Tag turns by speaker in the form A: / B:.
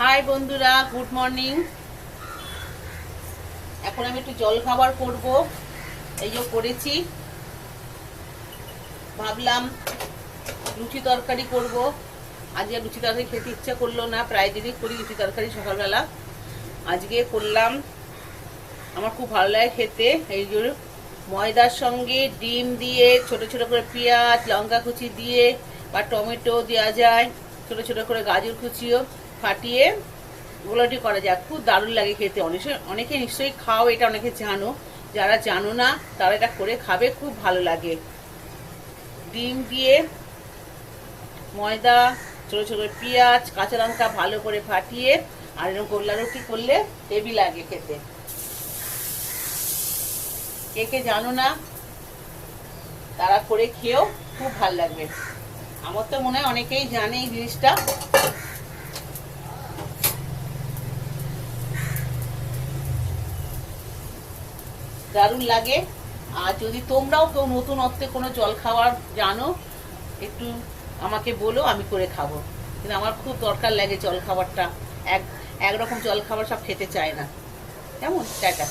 A: High বন্ধুরা, good morning. এখন আমি একটু জল খাবার করব। এই যে করেছি, ভাবলাম লুচি তরকারি করব। আজকে লুচি তরকারি খেতে ইচ্ছা করলো না, প্রায় দিনই করি লুচি তরকারি সকালবেলা। আজকে করলাম, আমার খুব ভালো লাগে খেতে। এই যে ময়দার সঙ্গে ডিম দিয়ে, ছোট ছোট করে পেঁয়াজ লঙ্কা কুচি দিয়ে বা টমেটো দেওয়া যায়, ছোট ছোট করে গাজর কুচিও ফাটিয়ে ওগুলোটি করা যায়, খুব দারুণ লাগে খেতে। অনেকে নিশ্চয়ই খাও, এটা অনেকে জানো। যারা জানো না তারা এটা করে খাবে, খুব ভালো লাগে। ডিম দিয়ে, ময়দা, ছোটো ছোটো পেঁয়াজ কাঁচা লঙ্কা ভালো করে ফাটিয়ে আর এরকম গোল্লা রুটি করলে হেভি লাগে খেতে। কে কে জানো না তারা করে খেয়েও খুব ভালো লাগবে। আমার তো মনে হয় অনেকেই জানে এই জিনিসটা। দারুণ লাগে। আর যদি তোমরাও কেউ নতুনত্বে কোনো জল খাবার জানো, একটু আমাকে বলো, আমি করে খাবো। কিন্তু আমার খুব দরকার লাগে জল খাবারটা। একরকম জল খাবার সব খেতে চায় না। কেমন? টাটা।